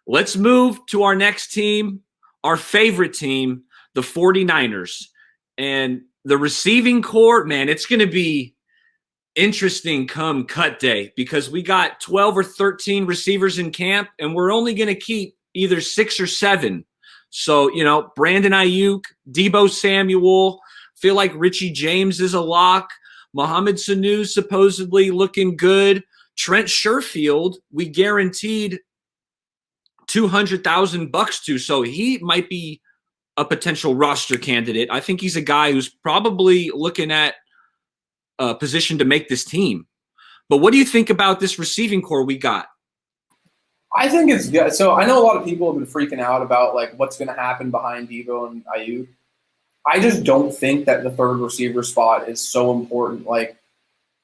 Let's move to our next team, our favorite team, the 49ers. And the receiving corps, man, it's going to be interesting come cut day because we got 12 or 13 receivers in camp, and we're only going to keep either 6 or 7. So, Brandon Aiyuk, Deebo Samuel, feel like Ritchie James is a lock. Mohamed Sanu supposedly looking good. Trent Sherfield, we guaranteed $200,000 to, so he might be a potential roster candidate. I think he's a guy who's probably looking at a position to make this team. But what do you think about this receiving core we got? I think it's good. So I know a lot of people have been freaking out about like what's going to happen behind Deebo and Aiyuk. I just don't think that the third receiver spot is so important. Like,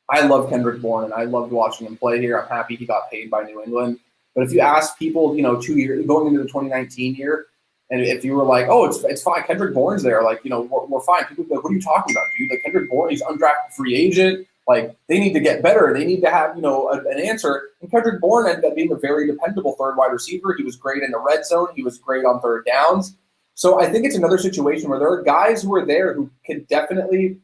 I love Kendrick Bourne, and I loved watching him play here. I'm happy he got paid by New England. But if you ask people, 2 years going into the 2019 year, and if you were like, oh, it's fine, Kendrick Bourne's there, like, we're fine. People would be like, what are you talking about, dude? Like, Kendrick Bourne, he's undrafted free agent. Like, they need to get better. They need to have, an answer. And Kendrick Bourne ended up being a very dependable third wide receiver. He was great in the red zone. He was great on third downs. So I think it's another situation where there are guys who are there who can definitely,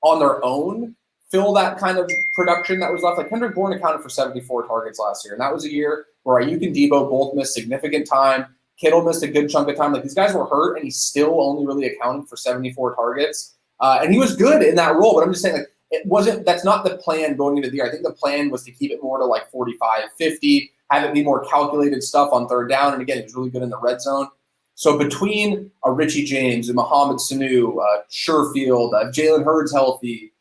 on their own, fill that kind of production that was left. Like Kendrick Bourne accounted for 74 targets last year, and that was a year where Aiyuk and Deebo both missed significant time. Kittle missed a good chunk of time. Like these guys were hurt, and he still only really accounted for 74 targets. And he was good in that role, but I'm just saying, like, it wasn't. That's not the plan going into the year. I think the plan was to keep it more to like 45, 50, have it be more calculated stuff on third down. And again, he was really good in the red zone. So between a Ritchie James and Mohamed Sanu, Sherfield, Jalen Hurd's healthy,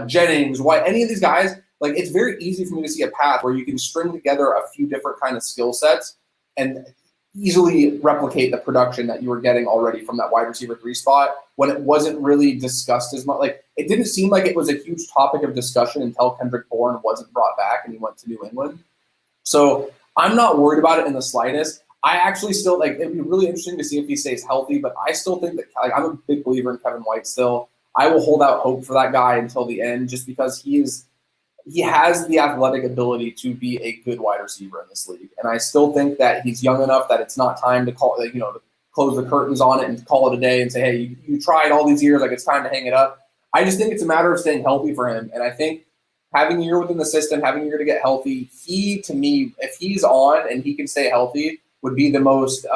Jennings, White, any of these guys, like it's very easy for me to see a path where you can string together a few different kind of skill sets and easily replicate the production that you were getting already from that wide receiver 3 spot when it wasn't really discussed as much. Like it didn't seem like it was a huge topic of discussion until Kendrick Bourne wasn't brought back and he went to New England. So I'm not worried about it in the slightest. I actually still like it'd be really interesting to see if he stays healthy, but I still think that like I'm a big believer in Kevin White still. I will hold out hope for that guy until the end just because he has the athletic ability to be a good wide receiver in this league. And I still think that he's young enough that it's not time to call, like, to close the curtains on it and call it a day and say, hey, you tried all these years, like it's time to hang it up. I just think it's a matter of staying healthy for him. And I think having a year within the system, having a year to get healthy, to me, if he's on and he can stay healthy, would be the most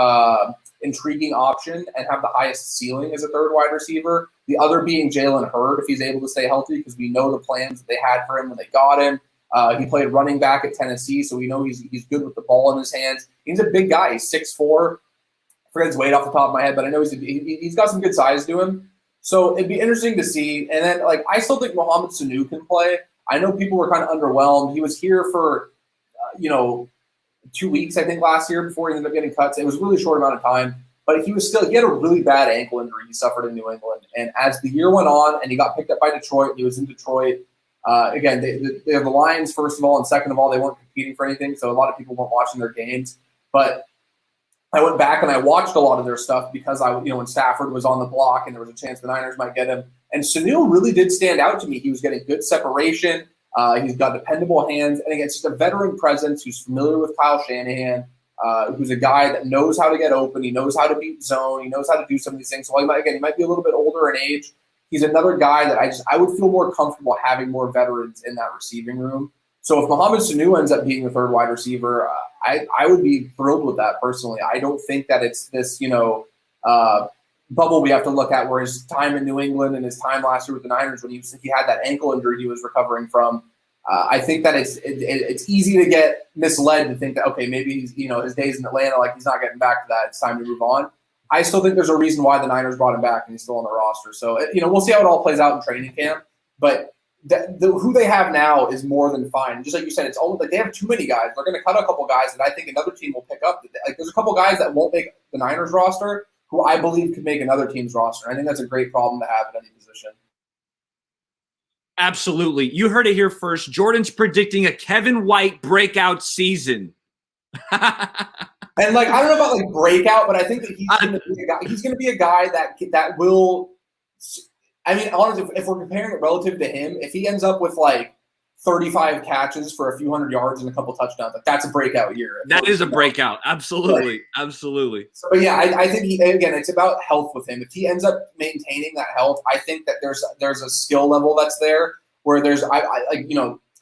intriguing option and have the highest ceiling as a third wide receiver. The other being Jalen Hurd, if he's able to stay healthy, because we know the plans that they had for him when they got him. He played running back at Tennessee, so we know he's good with the ball in his hands. He's a big guy. He's 6'4". I forget his weight off the top of my head, but I know he's got some good size to him. So it'd be interesting to see. And then, like, I still think Mohamed Sanu can play. I know people were kind of underwhelmed. He was here for, 2 weeks, I think, last year before he ended up getting cuts. It was a really short amount of time, but he had a really bad ankle injury he suffered in New England. And as the year went on and he got picked up by Detroit, he was in Detroit. Again, they're the Lions, first of all, and second of all, they weren't competing for anything, so a lot of people weren't watching their games. But I went back and I watched a lot of their stuff because when Stafford was on the block and there was a chance the Niners might get him. And Sanu really did stand out to me. He was getting good separation. He's got dependable hands. And again, it's just a veteran presence who's familiar with Kyle Shanahan, who's a guy that knows how to get open. He knows how to beat zone. He knows how to do some of these things. So he might be a little bit older in age. He's another guy that I would feel more comfortable having more veterans in that receiving room. So if Mohamed Sanu ends up being the third wide receiver, I would be thrilled with that personally. I don't think that it's this, bubble we have to look at where his time in New England and his time last year with the Niners when he had that ankle injury he was recovering from. I think that it's easy to get misled to think that, okay, maybe he's, his days in Atlanta, like he's not getting back to that. It's time to move on. I still think there's a reason why the Niners brought him back and he's still on the roster. So, we'll see how it all plays out in training camp. But who they have now is more than fine. Just like you said, it's only like they have too many guys. They're going to cut a couple guys that I think another team will pick up. Like there's a couple guys that won't make the Niners roster who I believe could make another team's roster. I think that's a great problem to have at any position. Absolutely. You heard it here first. Jordan's predicting a Kevin White breakout season. And like I don't know about like breakout, but I think that he's going to be a guy that will. I mean, honestly, if we're comparing it relative to him, if he ends up with like 35 catches for a few hundred yards and a couple touchdowns. Like, that's a breakout year. That is a breakout. Absolutely. Absolutely. So, but yeah, I think again, it's about health with him. If he ends up maintaining that health, I think that there's a skill level that's there where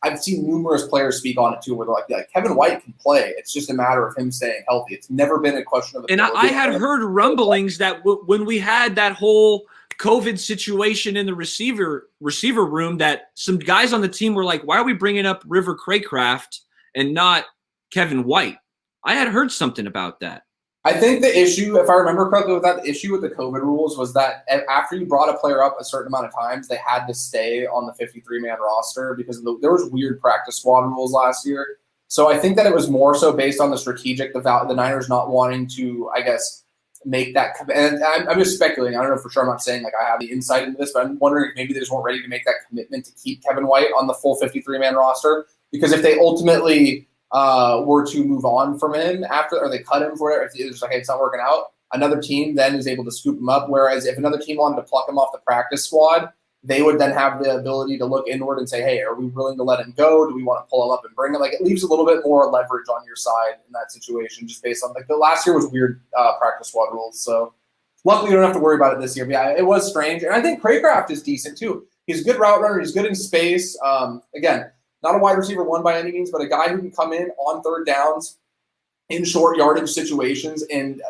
I've seen numerous players speak on it too, where they're like Kevin White can play. It's just a matter of him staying healthy. It's never been a question of. And I had heard rumblings that when we had that whole COVID situation in the receiver room, that some guys on the team were like, "Why are we bringing up River Craycraft and not Kevin White?" I had heard something about that. I think the issue, if I remember correctly, with that issue with the COVID rules was that after you brought a player up a certain amount of times, they had to stay on the 53-man roster because there was weird practice squad rules last year. So I think that it was more so based on the strategic, the Niners not wanting to, I guess, make that. And I'm just speculating. I don't know for sure. I'm not saying like I have the insight into this, but I'm wondering if maybe they just weren't ready to make that commitment to keep Kevin White on the full 53-man roster, because if they ultimately were to move on from him after, or they cut him for it, if it's like, hey, it's not working out, another team then is able to scoop him up. Whereas if another team wanted to pluck him off the practice squad, they would then have the ability to look inward and say, hey, are we willing to let him go? Do we want to pull him up and bring him? Like, it leaves a little bit more leverage on your side in that situation, just based on like the last year was weird practice squad rules. So luckily you don't have to worry about it this year. But yeah, it was strange. And I think Craycraft is decent too. He's a good route runner. He's good in space. Again, not a wide receiver one by any means, but a guy who can come in on third downs in short yardage situations and,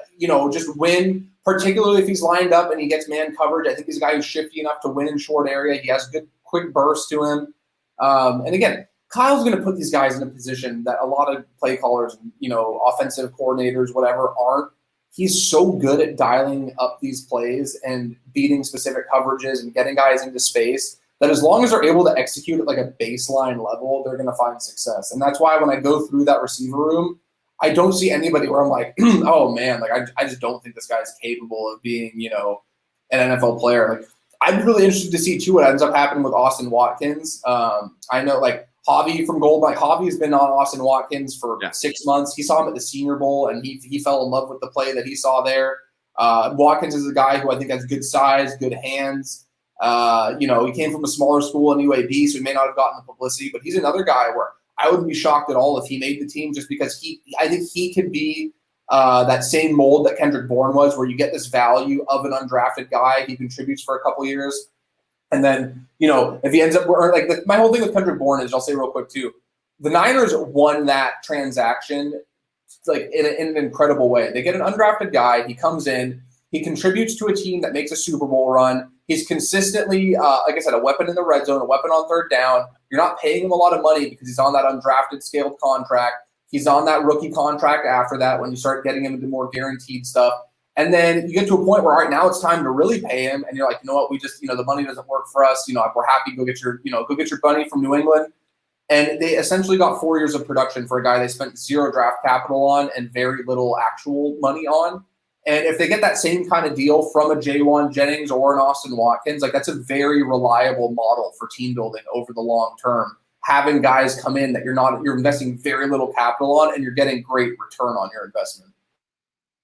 just win, particularly if he's lined up and he gets man coverage. I think he's a guy who's shifty enough to win in short area. He has good, quick burst to him. And again, Kyle's going to put these guys in a position that a lot of play callers, offensive coordinators, whatever, aren't. He's so good at dialing up these plays and beating specific coverages and getting guys into space that as long as they're able to execute at like a baseline level, they're going to find success. And that's why when I go through that receiver room, I don't see anybody where I'm like, oh man, like I just don't think this guy's capable of being, an NFL player. Like, I'd be really interested to see too what ends up happening with Austin Watkins. I know like Javi from Gold, like Javi's been on Austin Watkins for 6 months. He saw him at the Senior Bowl and he fell in love with the play that he saw there. Watkins is a guy who I think has good size, good hands. He came from a smaller school in UAB, so he may not have gotten the publicity, but he's another guy where I wouldn't be shocked at all if he made the team, just because I think he could be that same mold that Kendrick Bourne was, where you get this value of an undrafted guy. He contributes for a couple years. And then, if he ends up, my whole thing with Kendrick Bourne is, I'll say real quick too, the Niners won that transaction like in an incredible way. They get an undrafted guy. He comes in, he contributes to a team that makes a Super Bowl run. He's consistently, like I said, a weapon in the red zone, a weapon on third down. You're not paying him a lot of money because he's on that undrafted scaled contract. He's on that rookie contract after that when you start getting him into more guaranteed stuff. And then you get to a point where, all right, now it's time to really pay him. And you're like, you know what, we just, the money doesn't work for us. We're happy. Go get your buddy from New England. And they essentially got 4 years of production for a guy they spent zero draft capital on and very little actual money on. And if they get that same kind of deal from a Jauan Jennings or an Austin Watkins, like that's a very reliable model for team building over the long term. Having guys come in that you're investing very little capital on and you're getting great return on your investment.